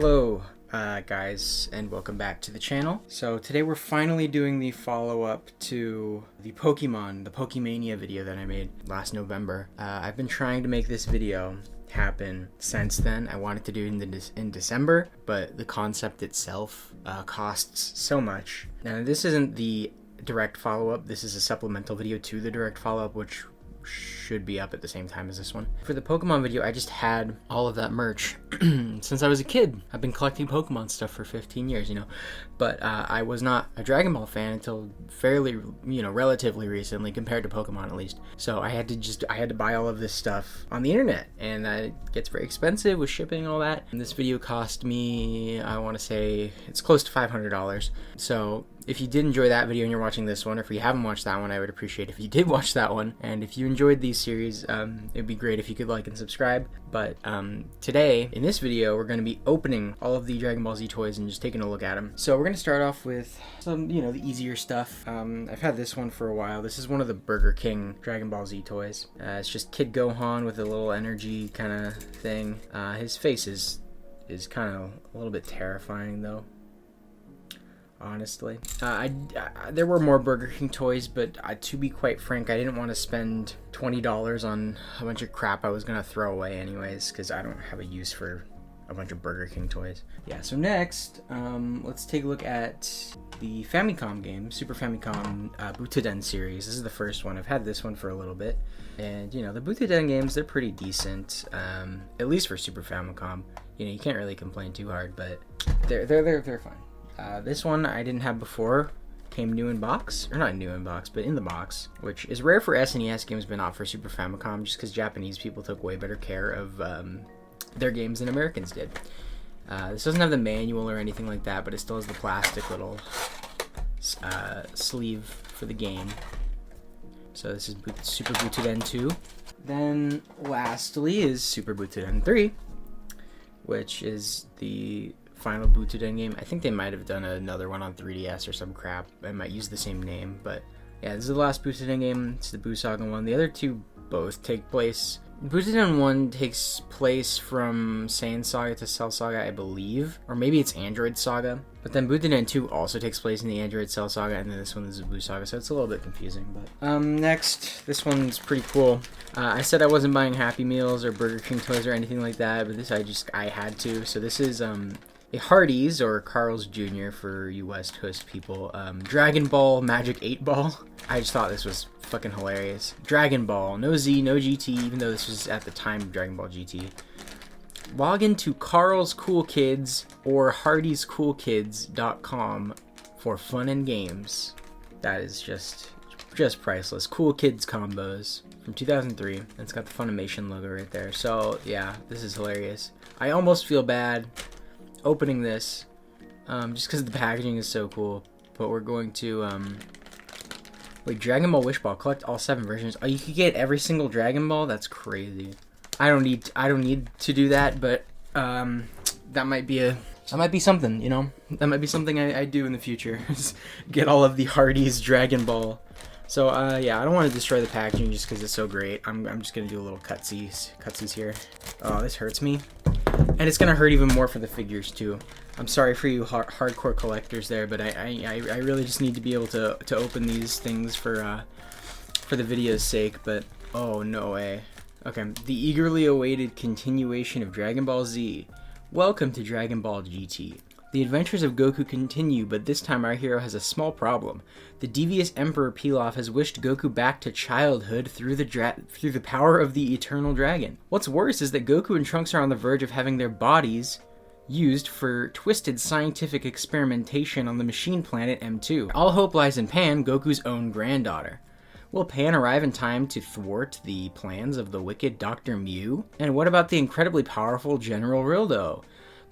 Hello guys, and welcome back to the channel. So today we're finally doing the follow-up to the Pokemania video that I made last November. I've been trying to make this video happen since then. I wanted to do it in December, but the concept itself costs so much. Now this isn't the direct follow-up, this is a supplemental video to the direct follow-up, which should be up at the same time as this one. For the Pokemon video, I just had all of that merch since I was a kid. I've been collecting Pokemon stuff for 15 years, you know, but I was not a Dragon Ball fan until fairly, relatively recently, compared to Pokemon at least. So I had to buy all of this stuff on the internet, and it gets very expensive with shipping and all that. And this video cost me, I want to say, it's close to $500. So if you did enjoy that video and you're watching this one, or if you haven't watched that one, I would appreciate if you did watch that one. And if you enjoyed these series, it'd be great if you could like and subscribe. But today, in this video, we're going to be opening all of the Dragon Ball Z toys and just taking a look at them. So we're going to start off with some, the easier stuff. I've had this one for a while. This is one of the Burger King Dragon Ball Z toys. It's just Kid Gohan with a little energy kind of thing. His face is kind of a little bit terrifying though, honestly. There were more Burger King toys, but to be quite frank, I didn't want to spend $20 on a bunch of crap I was gonna throw away anyways, because I don't have a use for a bunch of Burger King toys. Yeah, so next, let's take a look at the Famicom game, Super Famicom Butuden series. This is the first one. I've had this one for a little bit, and the Butuden games, they're pretty decent, at least for Super Famicom. You can't really complain too hard, but they're fine. This one I didn't have before. Came new in box, or not new in box, but in the box, which is rare for SNES games, but not for Super Famicom, just because Japanese people took way better care of their games than Americans did. This doesn't have the manual or anything like that, but it still has the plastic little sleeve for the game. So this is Super Butuden 2. Then lastly is Super Butuden 3, which is the final Butuden game. I think they might have done another one on 3DS or some crap. I might use the same name, but yeah, this is the last Butuden game. It's the Buu Saga one. The other two both take place. Butuden 1 takes place from Saiyan Saga to Cell Saga, I believe, or maybe it's Android Saga. But then Butuden 2 also takes place in the Android Cell Saga, and then this one is the Buu Saga, so it's a little bit confusing. But next, this one's pretty cool. I said I wasn't buying Happy Meals or Burger King toys or anything like that, but this I had to. So this is a Hardee's, or Carl's Jr. for you West Coast people, Dragon Ball Magic 8 Ball. I just thought this was fucking hilarious. Dragon Ball, no Z, no GT, even though this was at the time of Dragon Ball GT. Log into Carl's Cool Kids or Hardee'sCoolKids.com for fun and games. That is just priceless. Cool Kids combos from 2003. And it's got the Funimation logo right there. So yeah, this is hilarious. I almost feel bad opening this just because the packaging is so cool, but we're going to wait, Dragon Ball Wish Ball, collect all 7 versions. Oh, you could get every single Dragon Ball? That's crazy. I don't need to do that, but that might be something, that might be something I do in the future. Get all of the Hardee's Dragon Ball. So yeah, I don't want to destroy the packaging just because it's so great. I'm just gonna do a little cutsies here. Oh, this hurts me. And it's gonna hurt even more for the figures too. I'm sorry for you hardcore collectors there, but I really just need to be able to open these things for the video's sake. But oh, no way. Okay, the eagerly awaited continuation of Dragon Ball Z. Welcome to Dragon Ball GT. The adventures of Goku continue, but this time our hero has a small problem. The devious Emperor Pilaf has wished Goku back to childhood through the power of the Eternal Dragon. What's worse is that Goku and Trunks are on the verge of having their bodies used for twisted scientific experimentation on the machine planet M2. All hope lies in Pan, Goku's own granddaughter. Will Pan arrive in time to thwart the plans of the wicked Dr. Mew? And what about the incredibly powerful General Rildo?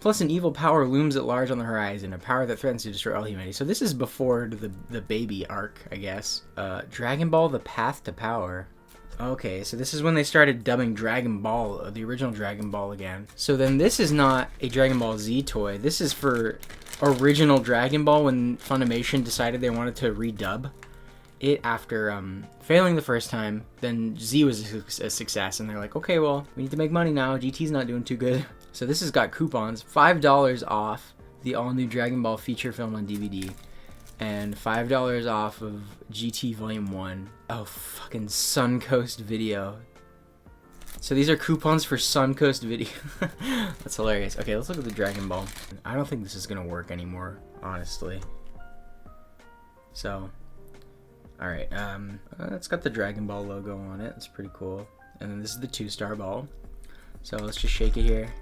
Plus, an evil power looms at large on the horizon, a power that threatens to destroy all humanity. So this is before the baby arc, I guess. Dragon Ball: The Path to Power. Okay, so this is when they started dubbing Dragon Ball, the original Dragon Ball again. So then this is not a Dragon Ball Z toy. This is for original Dragon Ball when Funimation decided they wanted to redub it after failing the first time. Then Z was a success, and they're like, okay, well, we need to make money now. GT's not doing too good. So this has got coupons, $5 off the all-new Dragon Ball feature film on DVD, and $5 off of GT Volume 1. Oh, fucking Suncoast Video. So these are coupons for Suncoast Video. That's hilarious. Okay, let's look at the Dragon Ball. I don't think this is gonna work anymore, honestly. So, alright, it's got the Dragon Ball logo on it. It's pretty cool. And then this is the 2-star ball. So let's just shake it here.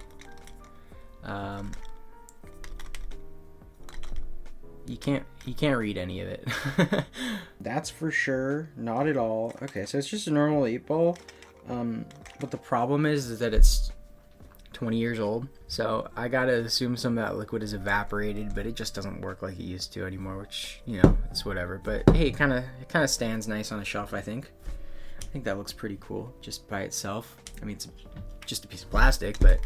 You can't read any of it. That's for sure not at all. Okay, so it's just a normal 8-ball. But the problem is that it's 20 years old. So I gotta assume some of that liquid is evaporated, but it just doesn't work like it used to anymore, which, you know, it's whatever. But hey, it kinda stands nice on a shelf, I think. I think that looks pretty cool just by itself. I mean, it's just a piece of plastic, but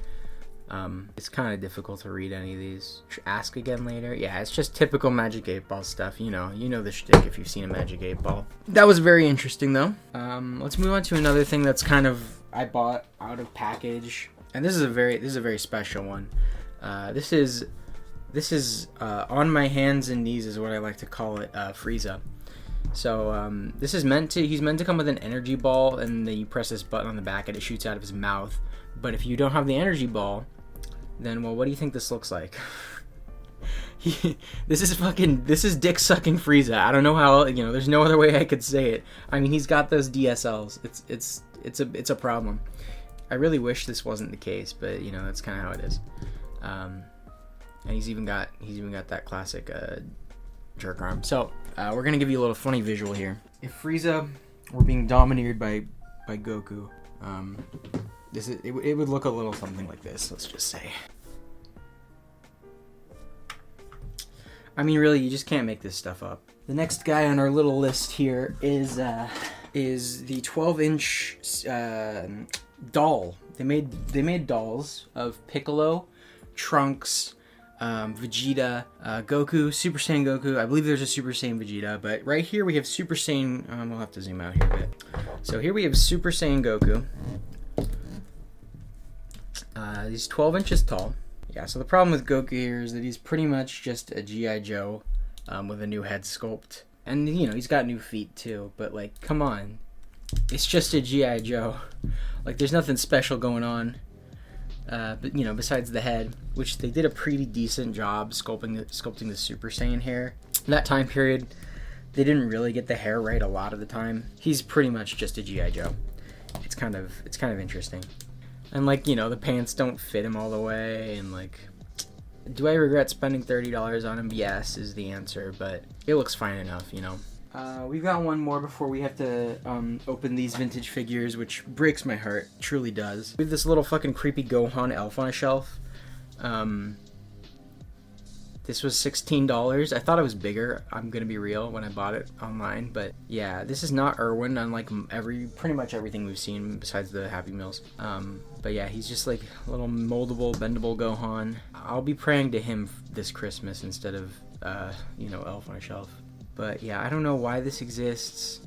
it's kind of difficult to read any of these. Ask again later. Yeah, it's just typical Magic 8-Ball stuff. You know the shtick if you've seen a Magic 8-Ball. That was very interesting though. Let's move on to another thing that's kind of I bought out of package, and this is a very special one. This is on my hands and knees is what I like to call it, Freeza. So this is he's meant to come with an energy ball, and then you press this button on the back and it shoots out of his mouth. But if you don't have the energy ball, then, well, what do you think this looks like? This is dick sucking Frieza. I don't know how, you know, there's no other way I could say it. I mean, he's got those DSLs. It's a problem. I really wish this wasn't the case, but you know, that's kind of how it is. And he's even got that classic jerk arm. So we're gonna give you a little funny visual here. If Frieza were being domineered by Goku, it would look a little something like this. Let's just say. I mean, really, you just can't make this stuff up. The next guy on our little list here is the 12-inch doll. They made dolls of Piccolo, Trunks, Vegeta, Goku, Super Saiyan Goku. I believe there's a Super Saiyan Vegeta, but right here we have Super Saiyan. We'll have to zoom out here a bit. So here we have Super Saiyan Goku. He's 12 inches tall. Yeah, so the problem with Goku here is that he's pretty much just a G.I. Joe with a new head sculpt. And, you know, he's got new feet too, but, like, come on. It's just a G.I. Joe. Like, there's nothing special going on. But, you know, besides the head, which they did a pretty decent job sculpting the Super Saiyan hair. In that time period, they didn't really get the hair right a lot of the time. He's pretty much just a G.I. Joe. It's kind of interesting. And, like, you know, the pants don't fit him all the way, and, like, do I regret spending $30 on him? Yes, is the answer, but it looks fine enough, you know. We've got one more before we have to open these vintage figures, which breaks my heart, truly does. We have this little fucking creepy Gohan elf on a shelf. This was $16. I thought it was bigger, I'm gonna be real, when I bought it online, but yeah, this is not Irwin, unlike pretty much everything we've seen besides the Happy Meals. But yeah, he's just like a little moldable, bendable Gohan. I'll be praying to him this Christmas instead of, you know, elf on a shelf. But yeah, I don't know why this exists.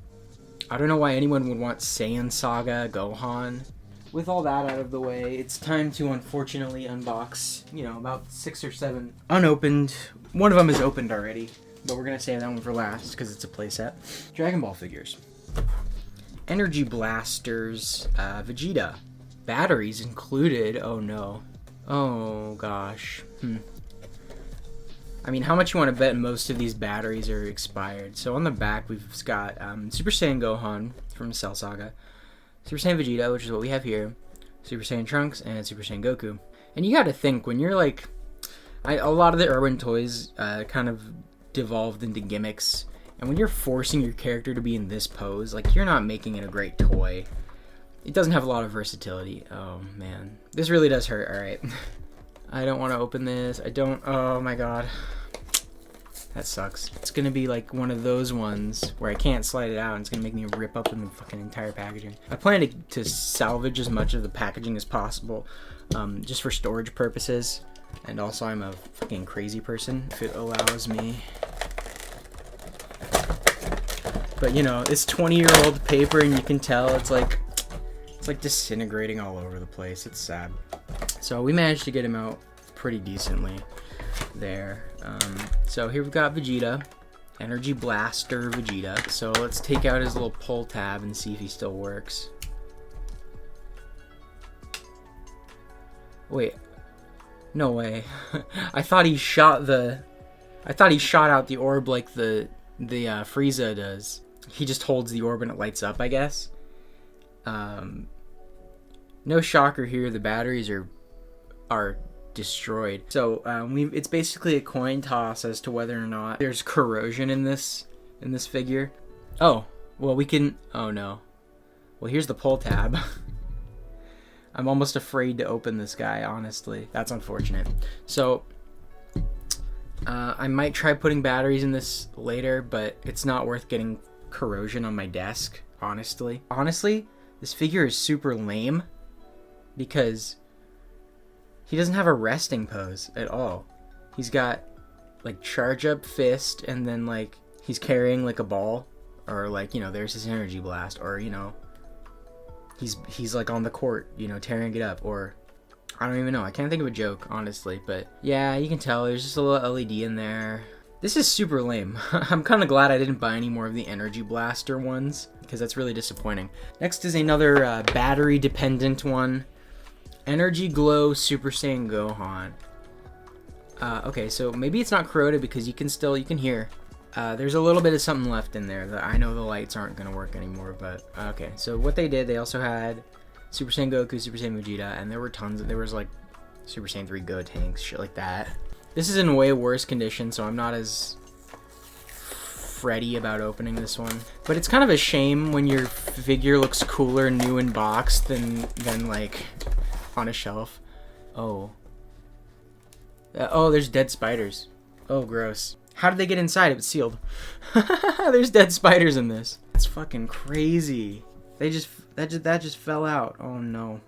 I don't know why anyone would want Saiyan Saga Gohan. With all that out of the way, it's time to unfortunately unbox, you know, about 6 or 7 unopened. One of them is opened already, but we're going to save that one for last because it's a playset. Dragon Ball figures. Energy blasters, Vegeta. Batteries included. Oh no. Oh gosh. I mean, how much you want to bet most of these batteries are expired? So on the back, we've got Super Saiyan Gohan from Cell Saga. Super Saiyan Vegeta, which is what we have here, Super Saiyan Trunks, and Super Saiyan Goku. And you gotta think, when you're like, a lot of the Irwin toys kind of devolved into gimmicks, and when you're forcing your character to be in this pose, like, you're not making it a great toy. It doesn't have a lot of versatility. Oh man, this really does hurt. Alright. I don't want to open this. Oh my god. That sucks. It's gonna be like one of those ones where I can't slide it out and it's gonna make me rip up in the fucking entire packaging. I plan to salvage as much of the packaging as possible, just for storage purposes. And also, I'm a fucking crazy person, if it allows me. But you know, it's 20-year-old paper and you can tell it's like disintegrating all over the place. It's sad. So we managed to get him out pretty decently there. So here we've got Vegeta, Energy Blaster Vegeta. So let's take out his little pull tab and see if he still works. Wait, no way. I thought he shot out the orb like the Frieza does. He just holds the orb and it lights up, I guess. No shocker here, the batteries are destroyed. So it's basically a coin toss as to whether or not there's corrosion in this figure. Oh, well we can, oh no. Well, here's the pull tab. I'm almost afraid to open this guy, honestly. That's unfortunate. So I might try putting batteries in this later, but it's not worth getting corrosion on my desk, honestly. Honestly, this figure is super lame because he doesn't have a resting pose at all. He's got like charge up fist, and then like he's carrying like a ball, or like, you know, there's his energy blast, or, you know, he's like on the court, you know, tearing it up, or I don't even know. I can't think of a joke, honestly, but yeah, you can tell there's just a little LED in there. This is super lame. I'm kind of glad I didn't buy any more of the Energy Blaster ones, because that's really disappointing. Next is another battery-dependent one. Energy Glow Super Saiyan Gohan. Okay, so maybe it's not corroded because you can hear. There's a little bit of something left in there. I know the lights aren't going to work anymore, but okay. So what they did, they also had Super Saiyan Goku, Super Saiyan Vegeta, and there was like Super Saiyan 3 Gotenks, shit like that. This is in way worse condition, so I'm not as fretty about opening this one. But it's kind of a shame when your figure looks cooler new in box than like on a shelf. Oh. Oh, there's dead spiders. Oh, gross. How did they get inside? It was sealed. There's dead spiders in this. That's fucking crazy. That just fell out. Oh no.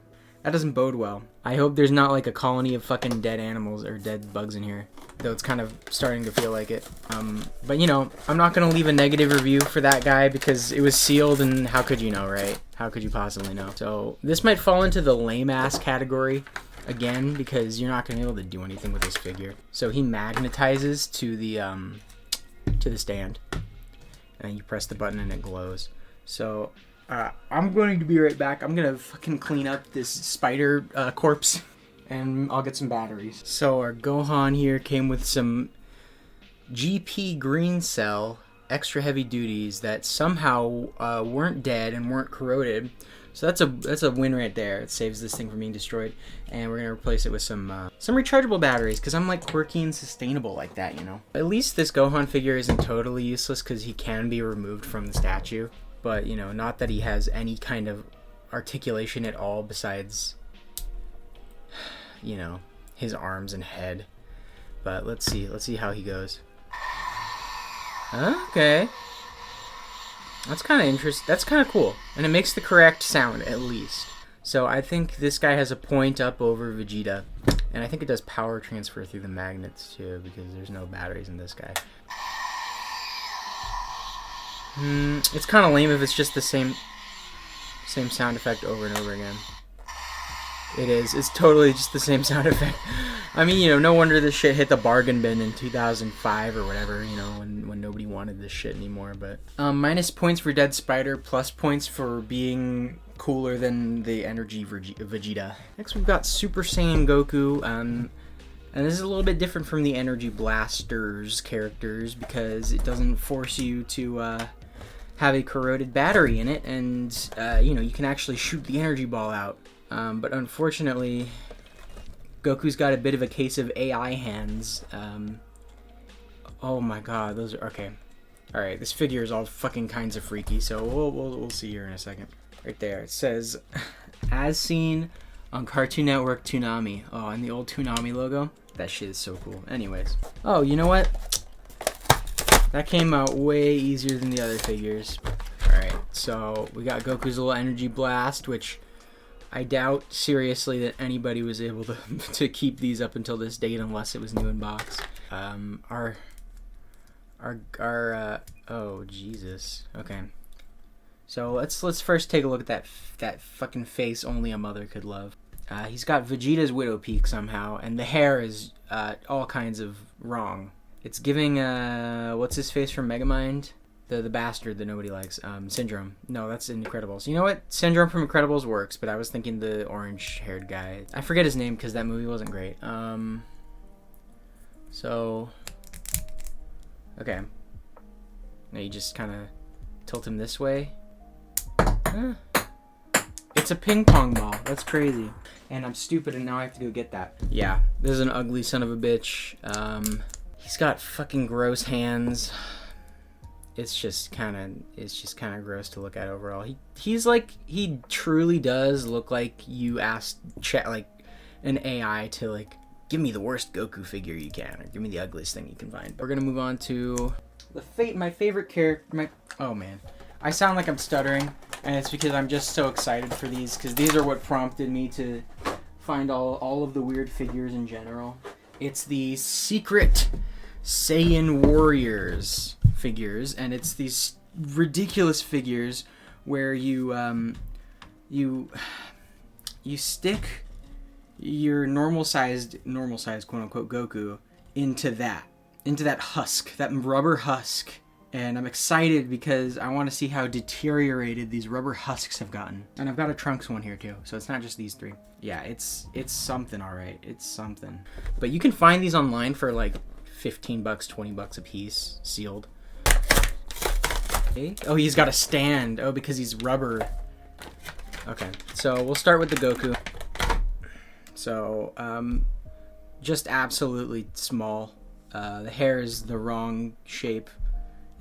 That doesn't bode well. I hope there's not like a colony of fucking dead animals or dead bugs in here, though it's kind of starting to feel like it. But you know, I'm not gonna leave a negative review for that guy because it was sealed, and how could you know, right? How could you possibly know? So this might fall into the lame ass category again, because you're not gonna be able to do anything with this figure. So he magnetizes to the stand, and you press the button and it glows. So I'm going to be right back. I'm gonna fucking clean up this spider corpse, and I'll get some batteries. So our Gohan here came with some GP green cell extra heavy duties that somehow weren't dead and weren't corroded. So that's a win right there. It saves this thing from being destroyed, and we're gonna replace it with some rechargeable batteries because I'm like quirky and sustainable like that, you know. At least this Gohan figure isn't totally useless because he can be removed from the statue. But, you know, not that he has any kind of articulation at all besides, you know, his arms and head. But let's see how he goes. Okay. That's kind of interesting. That's kind of cool. And it makes the correct sound, at least. So I think this guy has a point up over Vegeta. And I think it does power transfer through the magnets, too, because there's no batteries in this guy. It's kind of lame if it's just the same sound effect over and over again. It is. It's totally just the same sound effect. I mean, you know, no wonder this shit hit the bargain bin in 2005 or whatever, you know, when nobody wanted this shit anymore. But minus points for Dead Spider, plus points for being cooler than the Energy Vegeta. Next we've got Super Saiyan Goku, and this is a little bit different from the Energy Blasters characters because it doesn't force you to have a corroded battery in it, and you know, you can actually shoot the energy ball out. But unfortunately, Goku's got a bit of a case of AI hands. Oh my god, those are okay. All right, this figure is all fucking kinds of freaky. So we'll see here in a second. Right there, it says, as seen on Cartoon Network Toonami. Oh, and the old Toonami logo. That shit is so cool. Anyways, oh, you know what? That came out way easier than the other figures. Alright, so we got Goku's little energy blast, which I doubt seriously that anybody was able to keep these up until this date unless it was new in box. Oh Jesus. Okay. So let's first take a look at that fucking face only a mother could love. He's got Vegeta's widow peak somehow, and the hair is all kinds of wrong. It's giving what's his face from Megamind? The bastard that nobody likes. Syndrome. No, that's Incredibles. You know what? Syndrome from Incredibles works, but I was thinking the orange-haired guy. I forget his name because that movie wasn't great. So... Okay. Now you just kind of tilt him this way. It's a ping pong ball. That's crazy. And I'm stupid and now I have to go get that. Yeah, this is an ugly son of a bitch. He's got fucking gross hands. It's just kind of gross to look at overall. He truly does look like you asked like an AI to like give me the worst Goku figure you can, or give me the ugliest thing you can find. We're gonna move on to my favorite character. Oh man, I sound like I'm stuttering, and it's because I'm just so excited for these, because these are what prompted me to find all of the weird figures in general. It's the secret Saiyan Warriors figures, and it's these ridiculous figures where you stick your normal sized quote unquote Goku into that husk, that rubber husk. And I'm excited because I want to see how deteriorated these rubber husks have gotten. And I've got a Trunks one here too, so it's not just these three. Yeah, it's something, all right. It's something. But you can find these online for like $15, $20 a piece, sealed. Okay. Oh, he's got a stand. Oh, because he's rubber. Okay, so we'll start with the Goku. So, just absolutely small. The hair is the wrong shape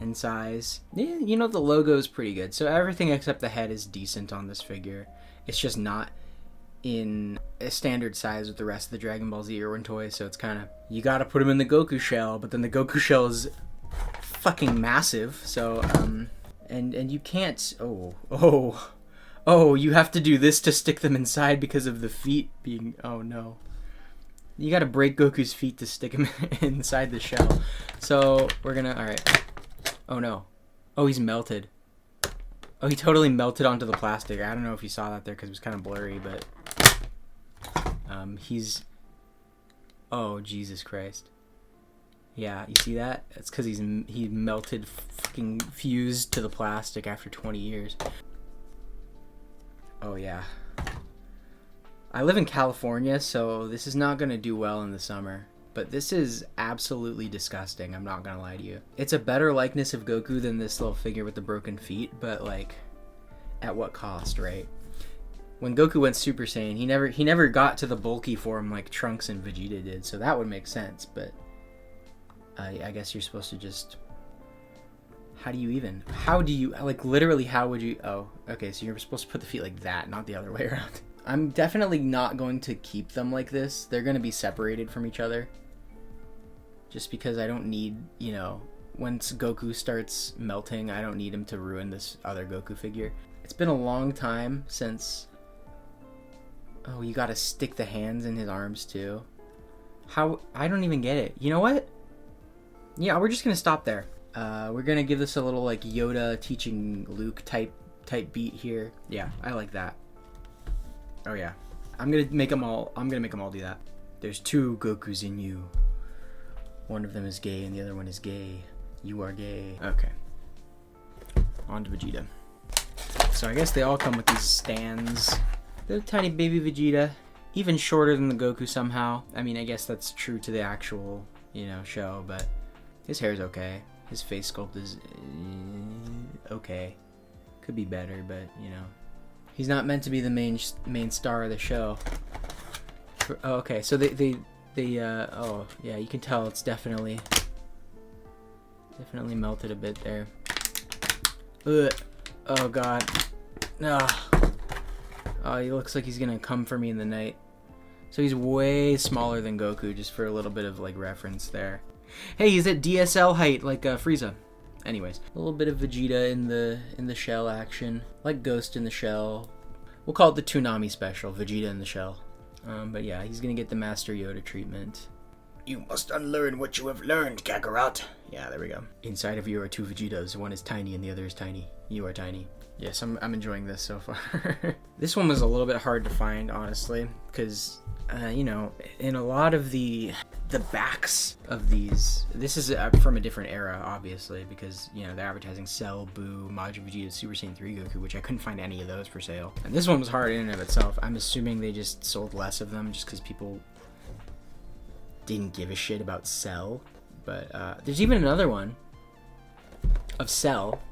and size. Yeah, you know, the logo is pretty good. So everything except the head is decent on this figure. It's just not in a standard size with the rest of the Dragon Ball Z Irwin toys. So it's kind of, you gotta put him in the Goku shell, but then the Goku shell is fucking massive. So, and you can't, oh, you have to do this to stick them inside because of the feet being, oh no. You gotta break Goku's feet to stick him inside the shell. So, we're gonna, alright. Oh no. Oh, he's melted. Oh, he totally melted onto the plastic. I don't know if you saw that there because it was kind of blurry, but... he's... Oh, Jesus Christ. Yeah, you see that? It's because he melted, fucking fused to the plastic after 20 years. Oh, yeah. I live in California, so this is not going to do well in the summer. But this is absolutely disgusting, I'm not going to lie to you. It's a better likeness of Goku than this little figure with the broken feet, but, like, at what cost, right? When Goku went Super Saiyan, he never got to the bulky form like Trunks and Vegeta did, so that would make sense, but... I guess you're supposed to just... How do you, like, literally, how would you... Oh, okay, so you're supposed to put the feet like that, not the other way around. I'm definitely not going to keep them like this. They're going to be separated from each other. Just because I don't need, you know, once Goku starts melting, I don't need him to ruin this other Goku figure. It's been a long time since... Oh, you gotta stick the hands in his arms, too. How... I don't even get it. You know what? Yeah, we're just gonna stop there. We're gonna give this a little, like, Yoda teaching Luke type beat here. Yeah, I like that. Oh yeah, I'm gonna make them all do that. There's two Gokus in you. One of them is gay and the other one is gay. You are gay. Okay. On to Vegeta. So I guess they all come with these stands. The tiny baby Vegeta, even shorter than the Goku somehow. I mean, I guess that's true to the actual, you know, show, but his hair's okay. His face sculpt is okay. Could be better, but you know. He's not meant to be the main star of the show. Oh, okay, so they oh yeah, you can tell it's definitely melted a bit there. Ugh. Oh god. No. Oh, he looks like he's gonna come for me in the night. So he's way smaller than Goku, just for a little bit of like reference there. Hey, he's at DSL height like Freeza. Anyways, a little bit of Vegeta in the shell action, like Ghost in the shell. We'll call it the Toonami special, Vegeta in the shell. But yeah, he's gonna get the Master Yoda treatment. You must unlearn what you have learned, Kakarot. Yeah, there we go. Inside of you are two Vegetas. One is tiny and the other is tiny. You are tiny. Yes, I'm enjoying this so far. This one was a little bit hard to find, honestly, because, you know, in a lot of the backs of these, this is from a different era, obviously, because, you know, they're advertising Cell, Boo, Majin Vegeta, Super Saiyan 3 Goku, which I couldn't find any of those for sale. And this one was hard in and of itself. I'm assuming they just sold less of them just because people didn't give a shit about Cell. But there's even another one of Cell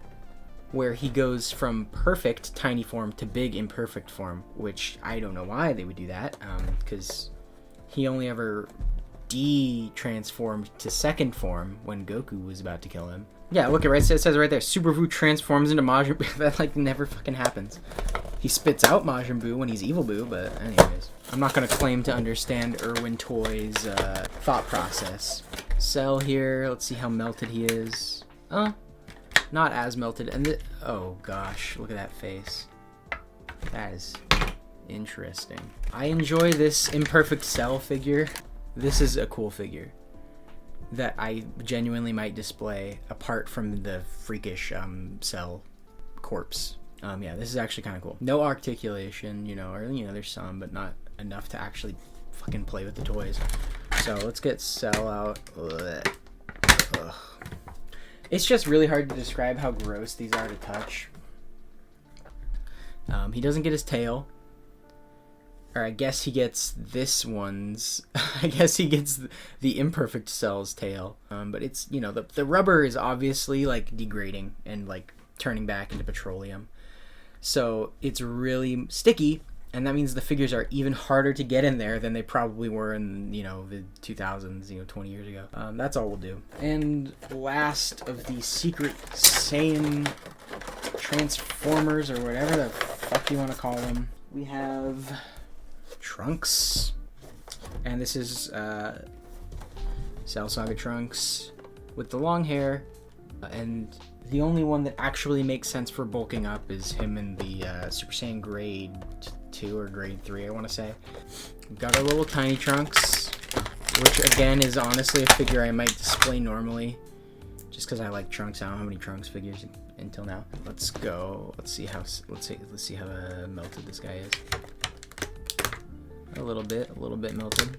where he goes from perfect tiny form to big imperfect form, which I don't know why they would do that, because he only ever de-transformed to second form when Goku was about to kill him. Yeah, look, it says right there, Super Buu transforms into Majin Buu. That, like, never fucking happens. He spits out Majin Buu when he's Evil Buu, but anyways. I'm not going to claim to understand Irwin Toy's thought process. Cell here, let's see how melted he is. Not as melted. And oh gosh, look at that face. That is interesting. I enjoy this imperfect Cell figure. This is a cool figure that I genuinely might display apart from the freakish Cell corpse. Yeah, this is actually kind of cool. No articulation, you know, or, you know, there's some, but not enough to actually fucking play with the toys. So let's get Cell out. Ugh. It's just really hard to describe how gross these are to touch. He doesn't get his tail. Or I guess he gets this one's. I guess he gets the imperfect Cell's tail. But it's, you know, the rubber is obviously, like, degrading and, like, turning back into petroleum. So it's really sticky, and that means the figures are even harder to get in there than they probably were in, you know, the 2000s, you know, 20 years ago. That's all we'll do. And last of the secret Saiyan Transformers, or whatever the fuck you want to call them, we have Trunks. And this is Cell Saga Trunks with the long hair, and the only one that actually makes sense for bulking up is him in the Super Saiyan Grade 2 or Grade 3, I want to say. We've got our little tiny Trunks, which again is honestly a figure I might display normally, just because I like Trunks. I don't have any Trunks figures until now. Let's go. Let's see how melted this guy is. A little bit melted.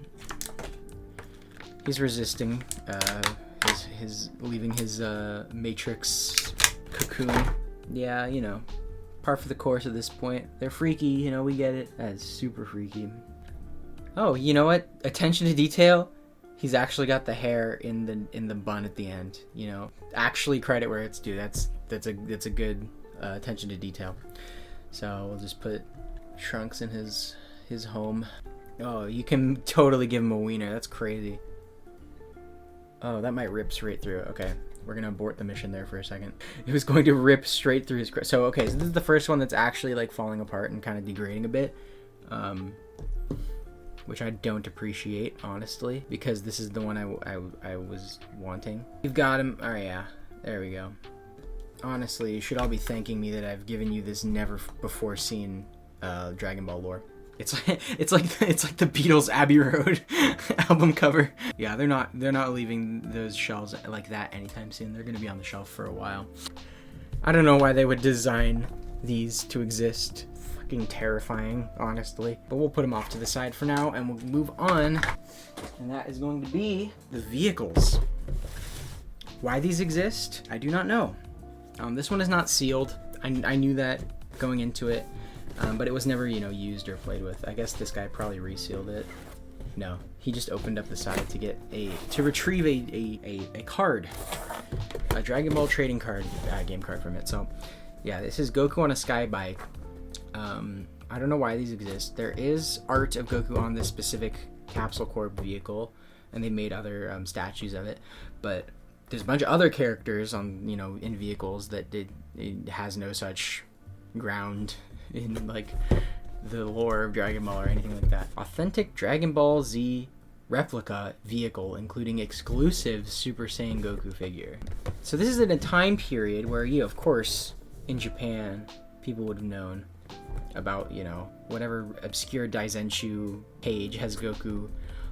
He's resisting his leaving his matrix cocoon. Yeah, you know, par for the course at this point. They're freaky, you know, we get it. That is super freaky. Oh, you know what? Attention to detail. He's actually got the hair in the bun at the end. You know, actually credit where it's due. That's a good attention to detail. So we'll just put Trunks in his home. Oh, you can totally give him a wiener. That's crazy. Oh, that might rip straight through. Okay, we're gonna abort the mission there for a second. It was going to rip straight through his so okay, so this is the first one that's actually, like, falling apart and kind of degrading a bit, which I don't appreciate, honestly, because this is the one I was wanting. You've got him. All right, yeah, there we go. Honestly, you should all be thanking me that I've given you this never before seen Dragon Ball lore. It's like the Beatles' Abbey Road album cover. Yeah, they're not leaving those shelves like that anytime soon. They're gonna be on the shelf for a while. I don't know why they would design these to exist. Fucking terrifying, honestly. But we'll put them off to the side for now, and we'll move on. And that is going to be the vehicles. Why these exist, I do not know. This one is not sealed. I knew that going into it. But it was never, you know, used or played with. I guess this guy probably resealed it. No, he just opened up the side to retrieve a card, a Dragon Ball trading card, game card from it. So, yeah, this is Goku on a sky bike. I don't know why these exist. There is art of Goku on this specific Capsule Corp vehicle, and they made other statues of it. But there's a bunch of other characters on, you know, in vehicles that it has no such ground in, like, the lore of Dragon Ball or anything like that. Authentic Dragon Ball Z replica vehicle, including exclusive Super Saiyan Goku figure. So this is in a time period where, you know, of course, in Japan, people would have known about, you know, whatever obscure Daizenshu page has Goku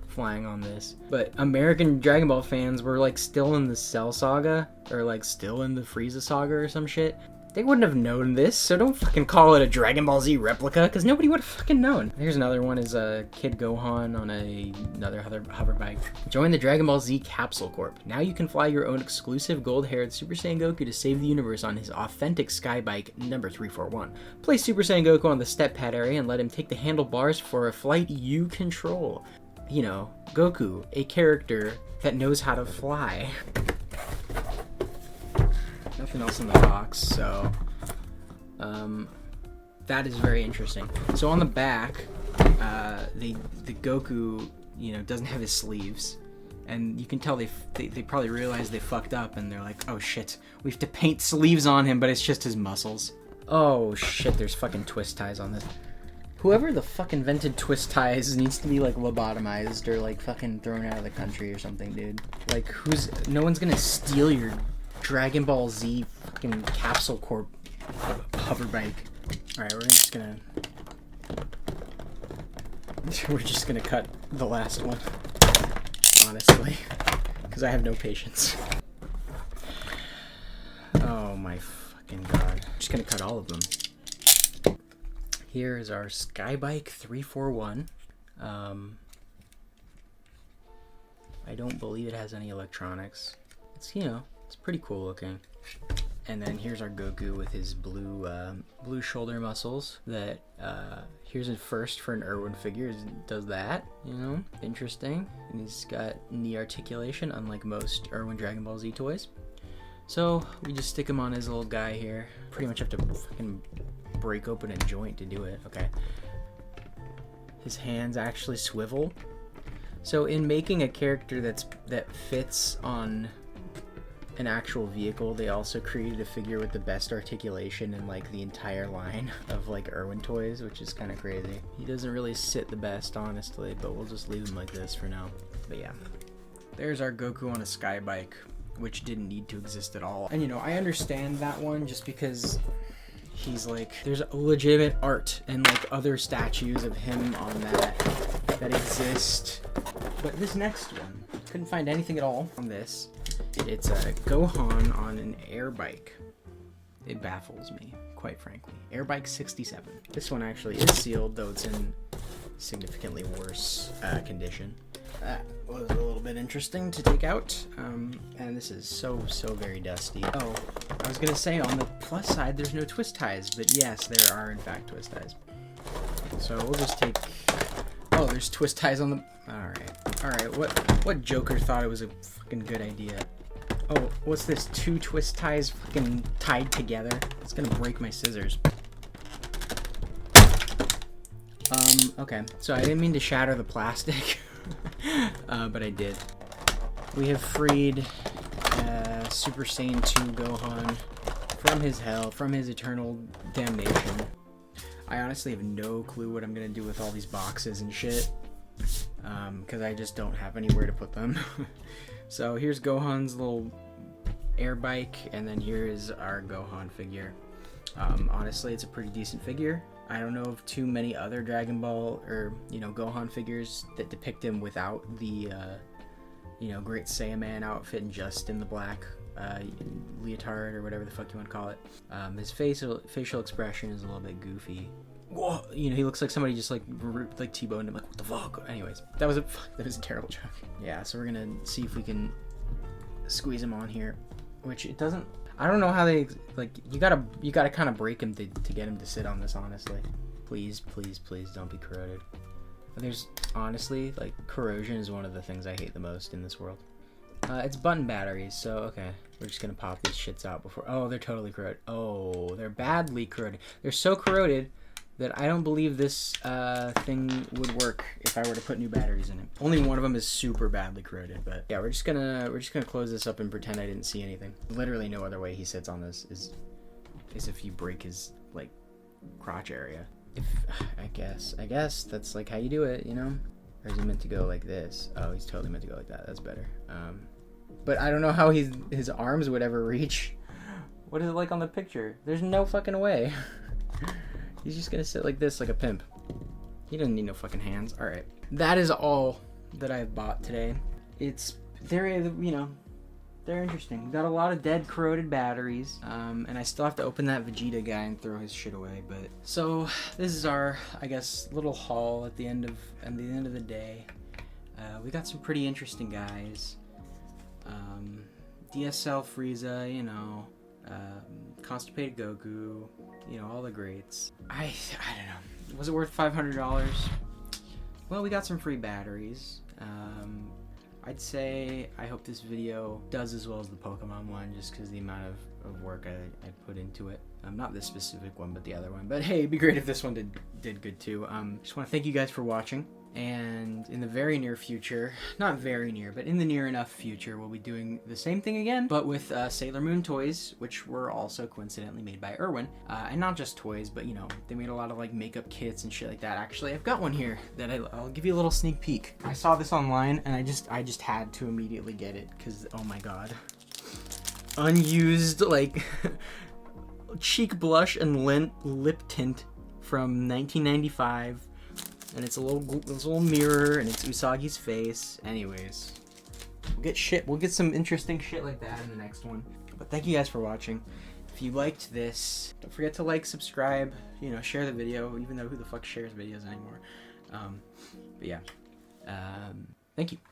flying on this. But American Dragon Ball fans were, like, still in the Cell Saga, or, like, still in the Frieza Saga or some shit. They wouldn't have known this, so don't fucking call it a Dragon Ball Z replica, because nobody would have fucking known. Here's another one, is a Kid Gohan on another hover bike. Join the Dragon Ball Z Capsule Corp. Now you can fly your own exclusive gold-haired Super Saiyan Goku to save the universe on his authentic sky bike number 341. Place Super Saiyan Goku on the step pad area and let him take the handlebars for a flight you control. You know, Goku, a character that knows how to fly. Nothing else in the box, so that is very interesting. So on the back, the Goku, you know, doesn't have his sleeves, and you can tell they probably realized they fucked up, and they're like, oh shit, we have to paint sleeves on him, but it's just his muscles. Oh shit, there's fucking twist ties on this. Whoever the fuck invented twist ties needs to be like lobotomized or like fucking thrown out of the country or something, dude. Like, no one's gonna steal your Dragon Ball Z fucking Capsule Corp hover bike. Alright, we're just gonna cut the last one, honestly, because I have no patience. Oh my fucking god. I'm just gonna cut all of them. Here is our Skybike 341. I don't believe it has any electronics. It's, you know, it's pretty cool looking. And then here's our Goku with his blue shoulder muscles. That here's a first for an Irwin figure. It does that, you know, interesting. And he's got knee articulation, unlike most Irwin Dragon Ball Z toys. So we just stick him on his little guy here. Pretty much have to fucking break open a joint to do it. Okay. His hands actually swivel. So in making a character that fits on an actual vehicle, they also created a figure with the best articulation in like the entire line of like Irwin toys, which is kind of crazy. He doesn't really sit the best, honestly, but we'll just leave him like this for now. But yeah, there's our Goku on a sky bike, which didn't need to exist at all. And you know, I understand that one just because he's like, there's legitimate art and like other statues of him on that exist. But this next one, couldn't find anything at all on this. It's a Gohan on an air bike. It baffles me, quite frankly. Airbike 67. This one actually is sealed, though it's in significantly worse condition. That was a little bit interesting to take out. And this is so very dusty. Oh, I was gonna say on the plus side there's no twist ties, but yes, there are in fact twist ties. So we'll just take... Oh, there's twist ties on the... Alright, what Joker thought it was a fucking good idea? Oh, what's this? 2 twist ties fucking tied together? It's gonna break my scissors. Okay, so I didn't mean to shatter the plastic, but I did. We have freed Super Saiyan 2 Gohan from his hell, from his eternal damnation. I honestly have no clue what I'm gonna do with all these boxes and shit, because I just don't have anywhere to put them. So here's Gohan's little air bike, and then here is our Gohan figure. Honestly, it's a pretty decent figure. I don't know of too many other Dragon Ball or, you know, Gohan figures that depict him without the, you know, Great Saiyaman outfit and just in the black leotard or whatever the fuck you want to call it. His facial expression is a little bit goofy. Whoa, you know, he looks like somebody just like T-boned him, like, what the fuck? Anyways, that was a terrible joke. Yeah, so we're gonna see if we can squeeze him on here, which it doesn't. I don't know how they, like, you gotta kind of break him to get him to sit on this, honestly. Please don't be corroded. There's, honestly, like, corrosion is one of the things I hate the most in this world. It's button batteries, so okay, we're just gonna pop these shits out before. Oh, they're totally corroded. Oh, they're badly corroded. They're so corroded that I don't believe this thing would work if I were to put new batteries in it. Only one of them is super badly corroded, but yeah, we're just gonna close this up and pretend I didn't see anything. Literally no other way he sits on this is if you break his like crotch area. I guess that's like how you do it, you know? Or is he meant to go like this? Oh, he's totally meant to go like that. That's better. But I don't know how his arms would ever reach. What is it like on the picture? There's no fucking way. He's just gonna sit like this, like a pimp. He doesn't need no fucking hands. All right, that is all that I've bought today. They're, you know, they're interesting. Got a lot of dead corroded batteries, and I still have to open that Vegeta guy and throw his shit away. But so this is our, I guess, little haul at the end of the day. We got some pretty interesting guys. DSL Freeza, you know, constipated Goku, you know, all the greats. I don't know. Was it worth $500? Well, we got some free batteries. I'd say I hope this video does as well as the Pokemon one, just because the amount of work I put into it. Not this specific one, but the other one. But hey, it'd be great if this one did good too. Just want to thank you guys for watching. And in the very near future, not very near, but in the near enough future, we'll be doing the same thing again, but with Sailor Moon toys, which were also coincidentally made by Irwin. And not just toys, but you know, they made a lot of like makeup kits and shit like that. Actually, I've got one here that I'll give you a little sneak peek. I saw this online and I just had to immediately get it because, oh my god. Unused, like, cheek blush and lip tint from 1995. And it's a little mirror, and it's Usagi's face. Anyways, we'll get some interesting shit like that in the next one. But thank you guys for watching. If you liked this, don't forget to like, subscribe, you know, share the video, even though who the fuck shares videos anymore. But yeah, thank you.